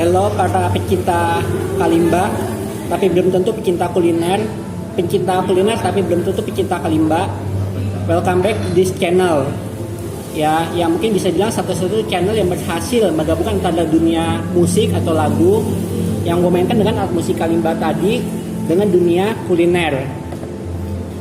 Hello para pecinta kalimba, tapi belum tentu pecinta kuliner. Pencinta kuliner tapi belum tentu pecinta kalimba. Welcome back to this channel. Ya, yang mungkin bisa bilang satu-satu channel yang berhasil menggabungkan antara dunia musik atau lagu yang gue mainkan dengan alat musik kalimba tadi dengan dunia kuliner.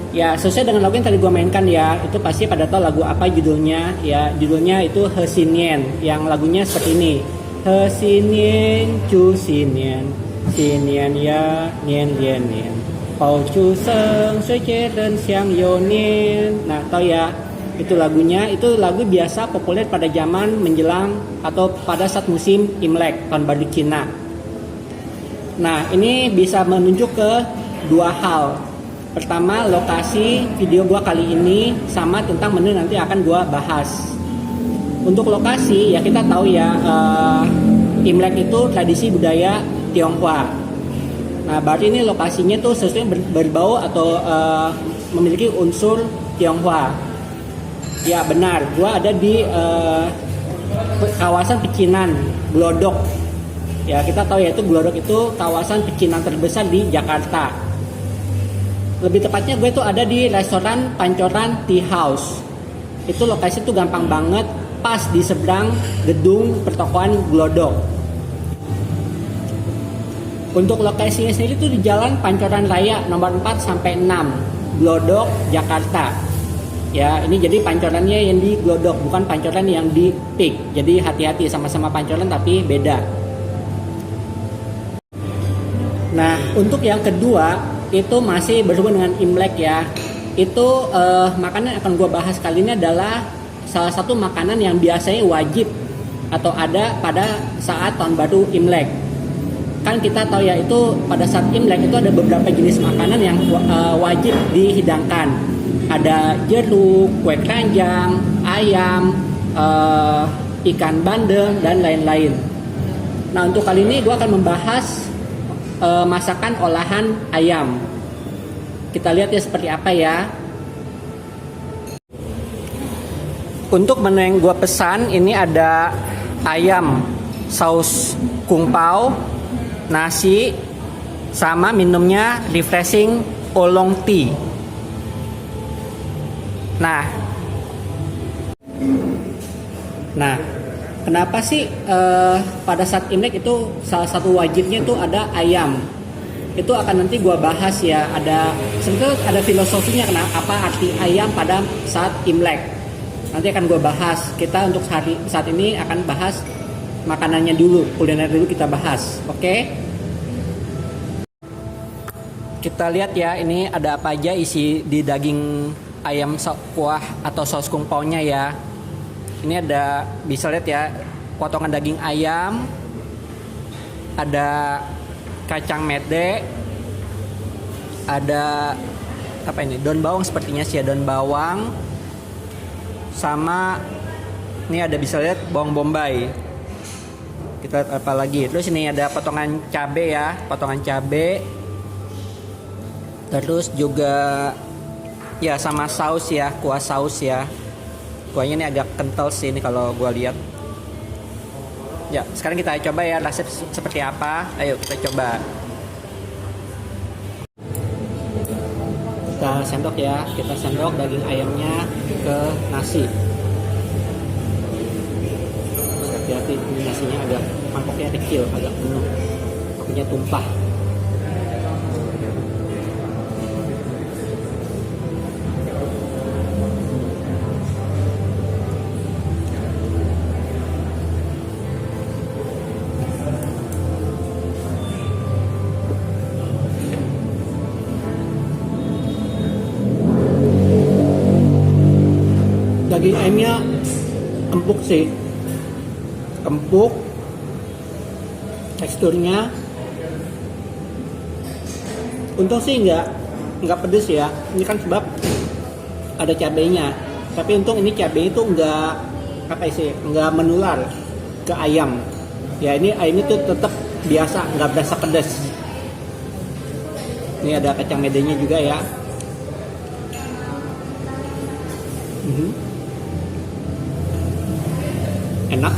Ya, sesuai dengan lagu yang tadi gue mainkan ya, itu pasti pada tahu lagu apa judulnya. Ya, judulnya itu He Xin Nian, yang lagunya seperti ini. He Xin Nian, Chu Xin Nian, Xin Nian ya, Nian Lian Nian. Pao Chu Seng, Sui Jie Den Xiang Yo Nian. Nah, tahu ya, itu lagunya, itu lagu biasa populer pada zaman menjelang atau pada saat musim Imlek, tahun baru Cina. Nah, ini bisa menunjuk ke dua hal. Pertama, lokasi video gua kali ini sama tentang menu nanti akan gua bahas. Untuk lokasi, ya kita tahu ya, Imlek itu tradisi budaya Tionghoa. Nah, berarti ini lokasinya tuh sesuatu yang berbau atau memiliki unsur Tionghoa. Ya benar, gua ada di kawasan pecinan Glodok. Ya kita tahu ya, itu Glodok itu kawasan pecinan terbesar di Jakarta. Lebih tepatnya gue tuh ada di restoran Pancoran Tea House. Itu lokasi tuh gampang banget, pas di seberang gedung pertokoan Glodok. Untuk lokasinya sendiri tuh di Jalan Pancoran Raya nomor 4 sampai 6, Glodok, Jakarta. Ya, ini jadi pancorannya yang di Glodok, bukan pancoran yang di Pik. Jadi hati-hati, sama-sama pancoran tapi beda. Nah, untuk yang kedua itu masih berhubungan dengan Imlek ya. Itu makanan yang akan gue bahas kali ini adalah salah satu makanan yang biasanya wajib atau ada pada saat tahun baru Imlek. Kan kita tahu ya, itu pada saat Imlek itu ada beberapa jenis makanan yang wajib dihidangkan. Ada jeruk, kue keranjang, ayam, ikan bandeng, dan lain-lain. Nah, untuk kali ini gue akan membahas masakan olahan ayam. Kita lihat ya seperti apa ya. Untuk menu yang gue pesan ini ada ayam saus kung pao, nasi, sama minumnya refreshing oolong tea. Nah, kenapa sih pada saat Imlek itu salah satu wajibnya itu ada ayam? Itu akan nanti gua bahas ya. Sebetulnya ada filosofinya kenapa arti ayam pada saat Imlek. Nanti akan gua bahas. Kita untuk saat ini akan bahas makanannya dulu, kuliner dulu kita bahas. Oke? Kita lihat ya, ini ada apa aja isi di daging ayam kuah atau saus kung pao-nya ya. Ini ada, bisa lihat ya, potongan daging ayam, ada kacang mede, ada apa ini, daun bawang sepertinya sih ya, daun bawang, sama ini ada bisa lihat bawang bombay. Kita lihat apa lagi, terus ini ada potongan cabe ya, potongan cabe, terus juga ya sama saus ya, kuah saus ya. Kuahnya ini agak kental sih ini kalau gua lihat. Ya, sekarang kita coba ya rasanya seperti apa. Ayo kita coba. Kita sendok ya, kita sendok daging ayamnya ke nasi. Hati-hati, ini nasinya agak, mangkoknya kecil, agak penuh, takutnya tumpah. Daging ayamnya empuk sih, empuk, teksturnya. Untung sih nggak pedes ya. Ini kan sebab ada cabenya. Tapi untung ini cabenya itu nggak menular ke ayam. Ya ini ayam itu tetap biasa, nggak berasa pedas. Ini ada kacang medenya juga ya. Enak.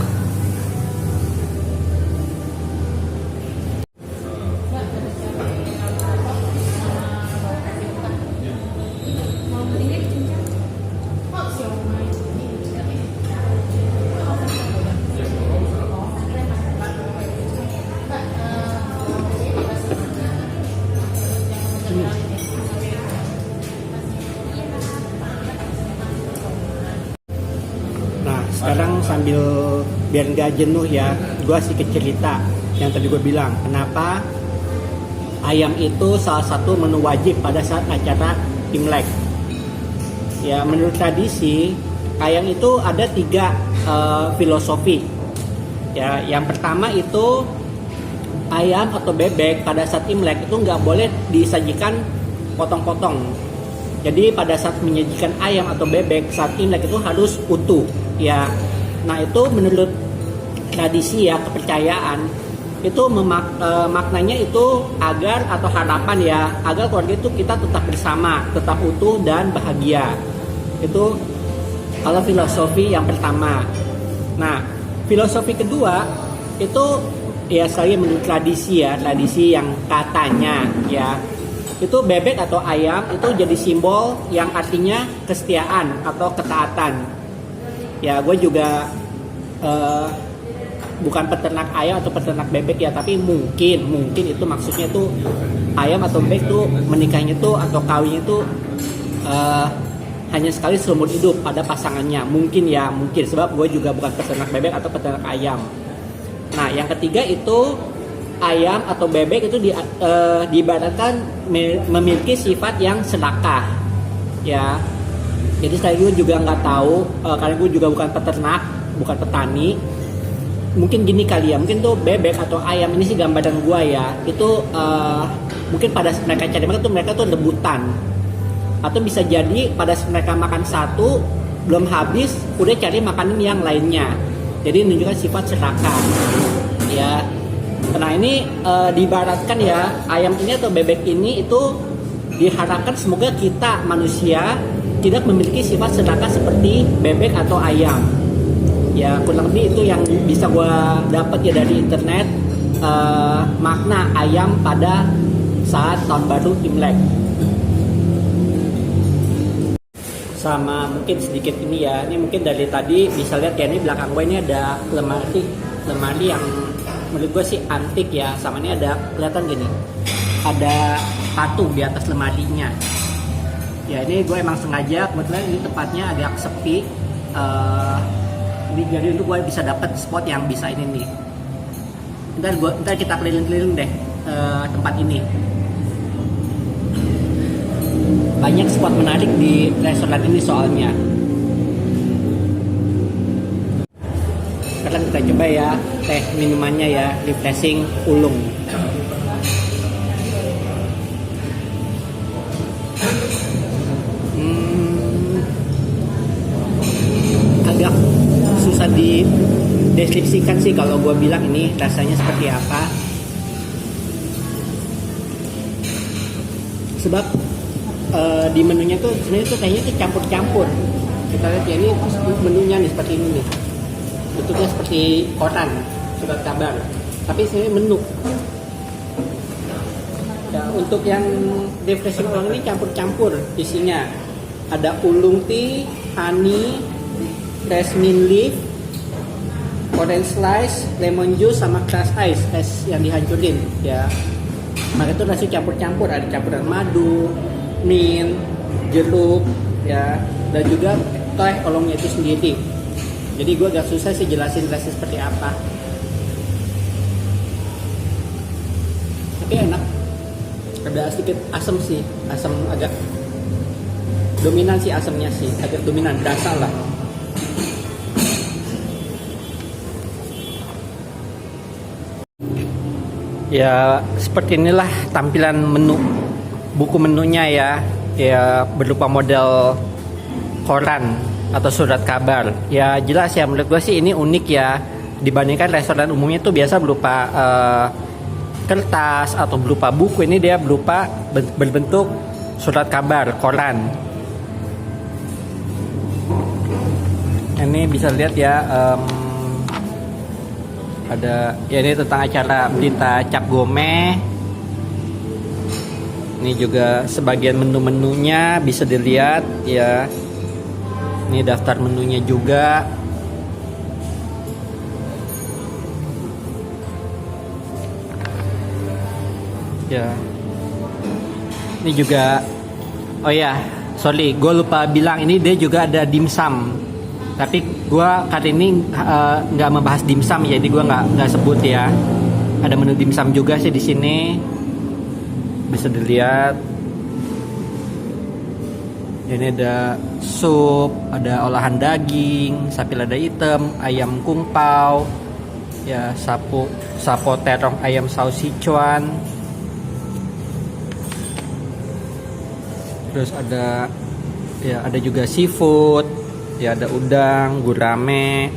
sambil biar nggak jenuh ya, gue sedikit cerita yang tadi gue bilang kenapa ayam itu salah satu menu wajib pada saat acara Imlek. Ya, menurut tradisi ayam itu ada 3 filosofi. Ya, yang pertama itu ayam atau bebek pada saat Imlek itu nggak boleh disajikan potong-potong. Jadi pada saat menyajikan ayam atau bebek saat Imlek itu harus utuh. Ya, nah itu menurut tradisi ya, kepercayaan itu maknanya itu agar atau harapan ya, agar keluarga itu kita tetap bersama, tetap utuh dan bahagia. Itu kalau filosofi yang pertama. Nah, filosofi kedua itu ya sekali menurut tradisi ya, tradisi yang katanya ya, itu bebek atau ayam itu jadi simbol yang artinya kesetiaan atau ketaatan. Ya, gue juga bukan peternak ayam atau peternak bebek ya, tapi mungkin itu maksudnya itu ayam atau bebek tuh menikahnya tuh atau kawinnya tuh hanya sekali seumur hidup pada pasangannya. Mungkin ya, mungkin sebab gue juga bukan peternak bebek atau peternak ayam. Nah, yang ketiga itu ayam atau bebek itu diibaratkan memiliki sifat yang sedekah ya. Jadi saya juga nggak tahu karena gue juga bukan peternak, bukan petani. Mungkin gini kali ya, mungkin tuh bebek atau ayam ini sih gambaran gue ya, itu mungkin pada mereka cari makan tuh mereka tuh rebutan, atau bisa jadi pada mereka makan satu belum habis udah cari makanan yang lainnya. Jadi menunjukkan sifat serakah ya. Nah ini diibaratkan ya, ayam ini atau bebek ini itu diharapkan semoga kita manusia tidak memiliki sifat serakah seperti bebek atau ayam. Ya kurang lebih itu yang bisa gue dapat ya dari internet, makna ayam pada saat tahun baru Imlek. Sama mungkin sedikit ini ya, ini mungkin dari tadi bisa lihat ya, ini belakang gue ini ada lemari yang menurut gue sih antik ya. Sama ini ada kelihatan gini, ada patung di atas lemarinya. Ya ini gue emang sengaja, kebetulan ini tempatnya agak sepi. Jadi untuk gue bisa dapat spot yang bisa ini nih. Ntar kita keliling-keliling deh tempat ini. Banyak spot menarik di restoran ini soalnya. Sekarang kita coba ya teh minumannya ya, refreshing ulung. Agak susah dideskripsikan sih kalau gue bilang ini rasanya seperti apa. Sebab di menunya tuh sebenarnya tuh kayaknya tuh campur-campur. Kita lihat ya, ini menunya nih seperti ini nih. Bentuknya seperti koran, surat kabar. Tapi sebenarnya menu. Ya, untuk yang refreshing ulang ini campur-campur isinya. Ada ulung tea, honey, jasmine leaf, orange slice, lemon juice, sama crush ice, es yang dihancurin ya. Maka itu rasanya campur-campur, ada campuran madu, mint, jeruk ya, dan juga teh olongnya itu sendiri. Jadi gue agak susah sih jelasin rasanya seperti apa. Tapi enak. Ada sedikit asam sih, asam agak dominan sih, asamnya sih agak dominan, berasa lah. Ya seperti inilah tampilan menu, buku menunya ya, ya berupa model koran atau surat kabar. Ya jelas ya, menurut gue sih ini unik ya, dibandingkan restoran umumnya tuh biasa berupa kertas atau berupa buku. Ini dia berupa berbentuk surat kabar, koran. Ini bisa lihat ya, ada ya, ini tentang acara berita Cap Gome. Ini juga sebagian menu-menunya bisa dilihat ya. Ini daftar menunya juga. Ya. Ini juga, oh ya, sorry, gue lupa bilang, ini dia juga ada dimsum. Tapi gue kali ini nggak membahas dimsum, jadi gue nggak sebut ya. Ada menu dimsum juga sih di sini, bisa dilihat. Ini ada sup, ada olahan daging, sapi lada hitam, ayam kung pao, ya sapo terong ayam saus Sichuan. Terus ada juga seafood, ya ada udang, gurame,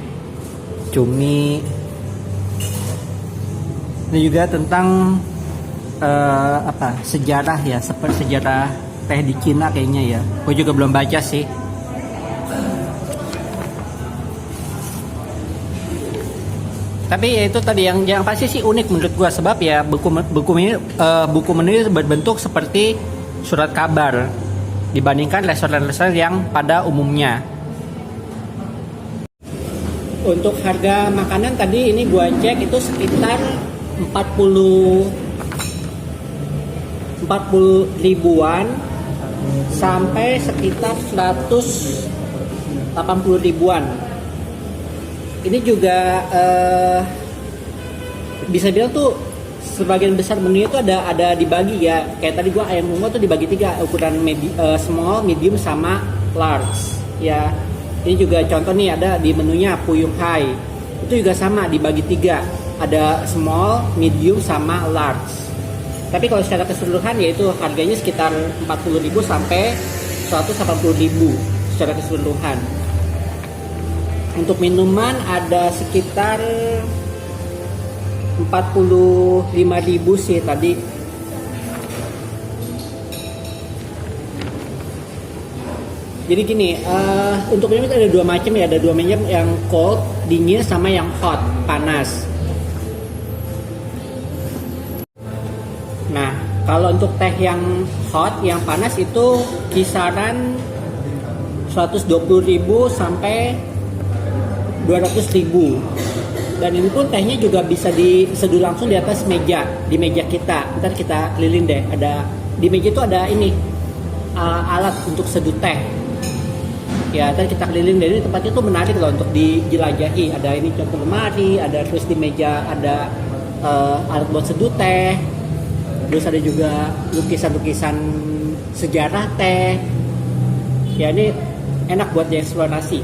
cumi. Ini juga tentang sejarah ya, seperti sejarah teh di Cina kayaknya ya. Gue juga belum baca sih. Tapi ya itu tadi yang pasti sih unik menurut gue, sebab ya buku menu ini berbentuk seperti surat kabar dibandingkan restoran-restoran yang pada umumnya. Untuk harga makanan tadi ini gue cek itu sekitar 40 ribuan sampai sekitar 180 ribuan. Ini juga bisa bilang tuh sebagian besar menu itu ada dibagi ya. Kayak tadi gua ayam bungo tuh dibagi 3, ukuran small, medium sama large ya. Ini juga contoh nih, ada di menunya Puyuh Hai. Itu juga sama dibagi 3. Ada small, medium sama large. Tapi kalau secara keseluruhan yaitu harganya sekitar 40.000 sampai 180.000 secara keseluruhan. Untuk minuman ada sekitar 45.000 sih tadi. Jadi gini, untuk minum ada 2 macam ya, ada 2 macam, yang cold, dingin, sama yang hot, panas. Nah, kalau untuk teh yang hot, yang panas itu kisaran 120.000 sampai 200.000. Dan ini pun tehnya juga bisa diseduh langsung di atas meja, di meja kita. Ntar kita keliling deh. Di meja itu ada ini alat untuk seduh teh. Ya, ntar kita keliling deh. Ini tempatnya tuh menarik loh untuk dijelajahi. Ada ini contoh lemari, ada terus di meja ada alat buat seduh teh. Terus ada juga lukisan-lukisan sejarah teh. Ya, ini enak buat dieksplorasi.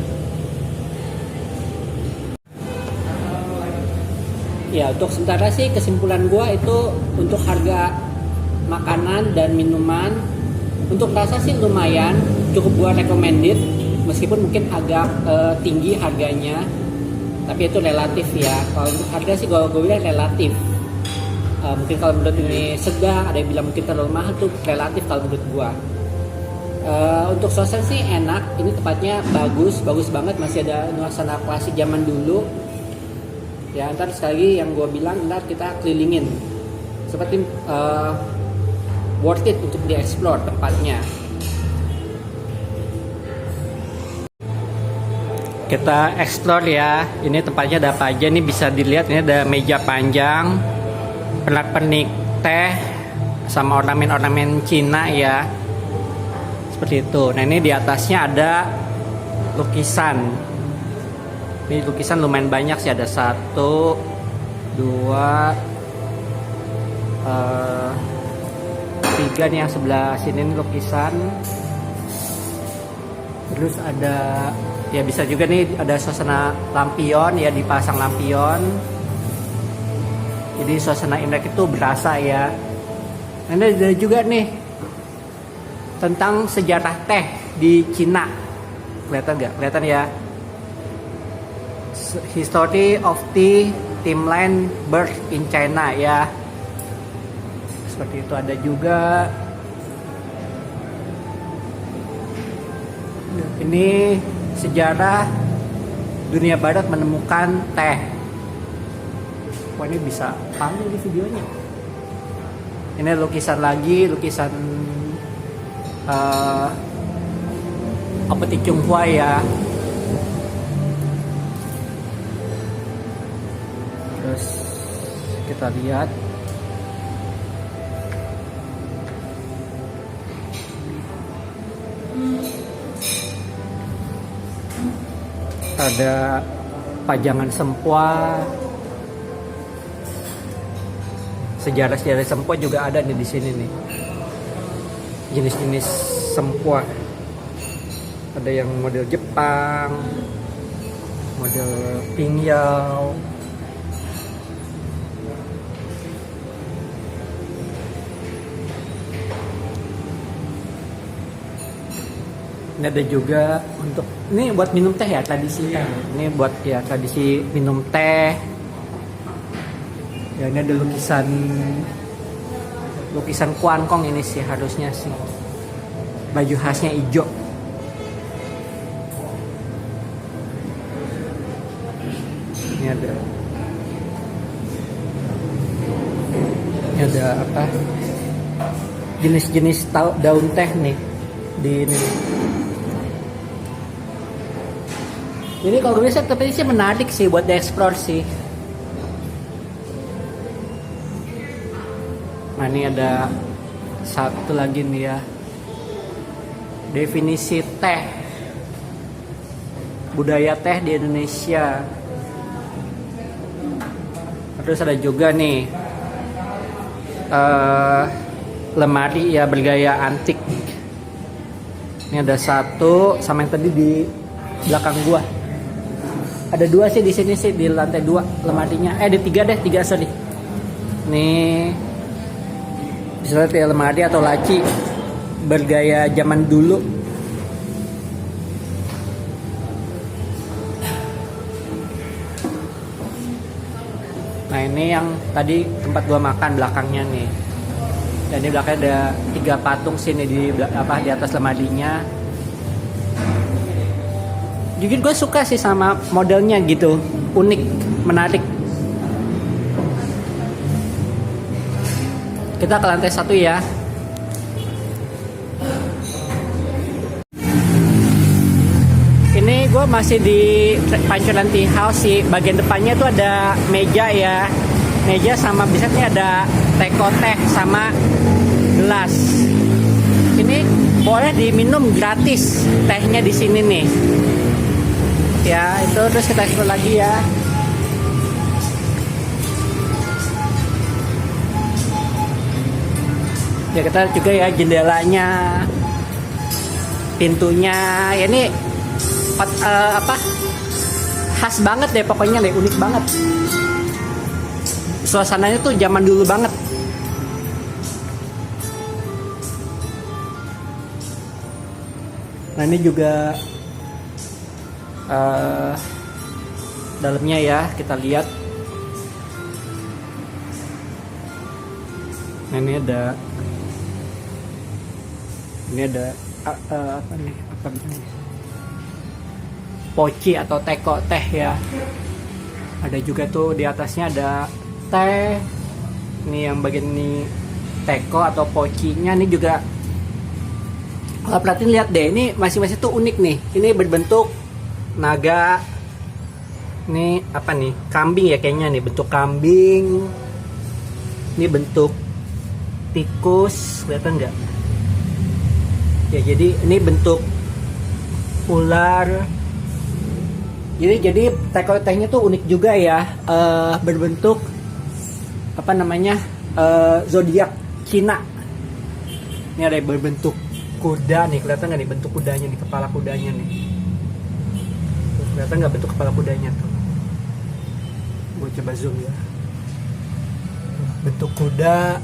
Ya, untuk sementara sih kesimpulan gua itu untuk harga makanan dan minuman, untuk rasa sih lumayan, cukup gua recommended, meskipun mungkin agak tinggi harganya, tapi itu relatif ya. Kalau untuk harga sih gua bilang relatif. Mungkin kalau menurut ini sedang, ada yang bilang mungkin terlalu mahal, tuh relatif kalau menurut gua. Untuk suasana sih enak, ini tempatnya bagus banget, masih ada nuansa klasik zaman dulu. Ya, ntar sekali lagi yang gua bilang, ntar kita kelilingin. Seperti worth it untuk dieksplor tempatnya. Kita explore ya. Ini tempatnya ada apa aja nih, bisa dilihat. Ini ada meja panjang, pernak-pernik teh sama ornamen-ornamen Cina ya, seperti itu. Nah, ini di atasnya ada lukisan. Ini lukisan lumayan banyak sih, ada 1, 2, 3 nih yang sebelah sini nih lukisan. Terus ada ya, bisa juga nih ada suasana lampion ya, dipasang lampion. Jadi suasana Imlek itu berasa ya. Ini ada juga nih tentang sejarah teh di Cina. Kelihatan nggak? Kelihatan ya. History of tea timeline birth in China ya. Seperti itu. Ada juga ini sejarah dunia barat menemukan teh. Wah, ini bisa panjang di videonya. Ini lukisan lagi, lukisan apa di Tionghoa ya. Terus kita lihat Ada pajangan sempoa. Sejarah-sejarah sempoa juga ada nih di sini nih. Jenis-jenis sempoa. Ada yang model Jepang, model Pingyao. Ini ada juga untuk, ini buat minum teh ya, tradisi teh. Ini buat ya tradisi minum teh. Ya, ini ada lukisan kuangkong ini sih harusnya sih. Baju khasnya hijau. Ini ada apa? Jenis-jenis daun teh nih di ini. Jadi kalau gue bisa tapi sih menarik sih buat dieksplor sih. Nah ini ada satu lagi nih ya. Definisi teh. Budaya teh di Indonesia. Terus ada juga nih lemari ya bergaya antik. Ini ada satu sama yang tadi di belakang gua. Ada dua sih di sini sih di lantai 2 lemarinya. Ada tiga sorry. Nih bisa lihat ya lemari atau laci bergaya zaman dulu. Nah ini yang tadi tempat gua makan belakangnya nih. Dan di belakangnya ada 3 patung sini di atas lemarinya. Jujur gue suka sih sama modelnya gitu, unik, menarik. Kita ke lantai 1 ya. Ini gue masih di Pancoran Tea House sih. Bagian depannya tuh ada meja ya, meja sama biasanya ada teko teh sama gelas. Ini boleh diminum gratis tehnya di sini nih. Ya itu terus kita ikut lagi ya. Ya kita juga ya jendelanya, pintunya. Ya ini apa khas banget deh pokoknya deh, unik banget. Suasananya tuh zaman dulu banget. Nah ini juga dalamnya ya kita lihat. Nah ini ada apa nih? Poci atau teko teh ya. Ada juga tuh di atasnya ada teh. Ini yang bagian ini teko atau pocinya. Ini juga kalau perhatiin lihat deh, ini masing-masing tuh unik nih. Ini berbentuk naga. Ini apa nih? Kambing ya kayaknya nih, bentuk kambing. Ini bentuk tikus, kelihatan nggak? Ya jadi ini bentuk ular. Jadi teko tehnya tuh unik juga ya, berbentuk apa namanya zodiak Cina. Ini ada berbentuk kuda nih, kelihatan nggak nih bentuk kudanya nih, kepala kudanya nih. Tuh, kelihatan nggak bentuk kepala kudanya tuh? Gue coba zoom ya. Bentuk kuda.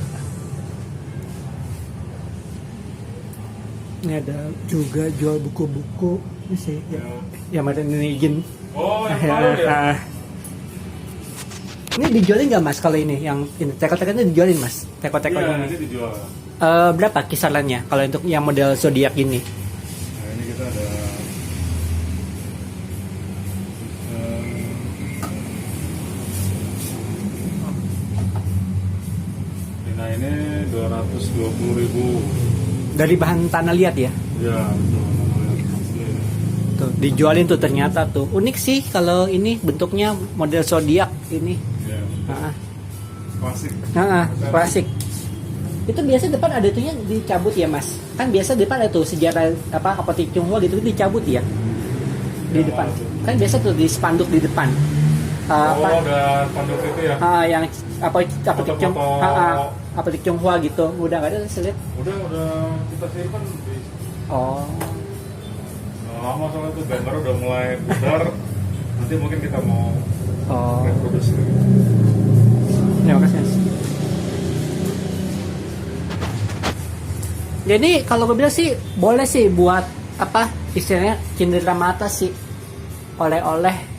Ini ada juga jual buku-buku ini sih ya ada ini izin. Oh yang ya. Ini dijualin nggak mas kalau ini yang ini teko-tekonya dijualin mas, teko-tekonya ini dijual. Berapa kisarannya kalau untuk yang model zodiak ini? Nah ini kita ada nah ini 220.000 dari bahan tanah liat ya? Ya betul. Tuh dijualin tuh ternyata tuh unik sih kalau ini bentuknya model zodiak ini. Ya, klasik. Klasik. Itu biasa depan ada itunya dicabut ya mas? Kan biasa depan ada tuh sejarah apa apotek Tionghoa gitu dicabut ya? di depan. Kan biasa tuh di spanduk di depan. Ada panduk itu ya? Yang apa Foto-foto. apa di Tionghoa gitu. Udah nggak ada saya lihat. Udah kita simpan di Oh. lama soalnya tuh banner udah mulai pudar. Nanti mungkin kita mau Oh. reproduksi. Terima kasih. Mas. Jadi kalau gue bilang sih boleh sih buat apa istilahnya cindera mata sih, oleh-oleh.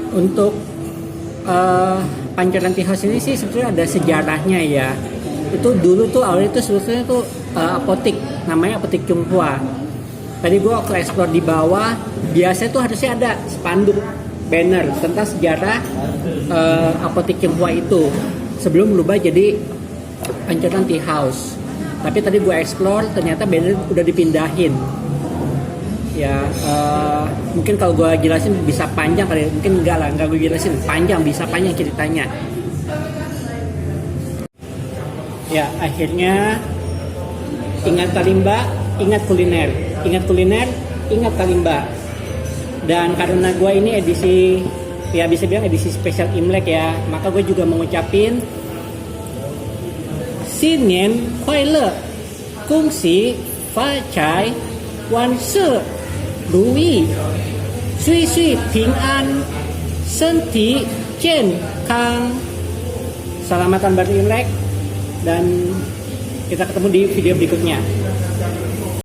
Untuk pancoran tea house ini sih sebetulnya ada sejarahnya ya. Itu dulu tuh awalnya itu sebetulnya tuh apotik, namanya apotik Tionghoa. Tadi gue waktu explore di bawah, biasanya tuh harusnya ada spanduk banner tentang sejarah apotik Tionghoa itu sebelum berubah jadi pancoran tea house. Tapi tadi gue explore ternyata banner udah dipindahin. Ya mungkin kalau gue jelasin bisa panjang kali, mungkin enggak gue jelasin panjang, bisa panjang ceritanya. Ya akhirnya ingat Kalimba, ingat kuliner, ingat Kalimba. Dan karena gue ini edisi, ya bisa bilang edisi spesial Imlek ya, maka gue juga mengucapin Xinian Kuai Kung Si Fa Cai Wan Se Lui Sui Sui Ping An Senti Chen Kang. Selamatan baru Imlek, dan kita ketemu di video berikutnya.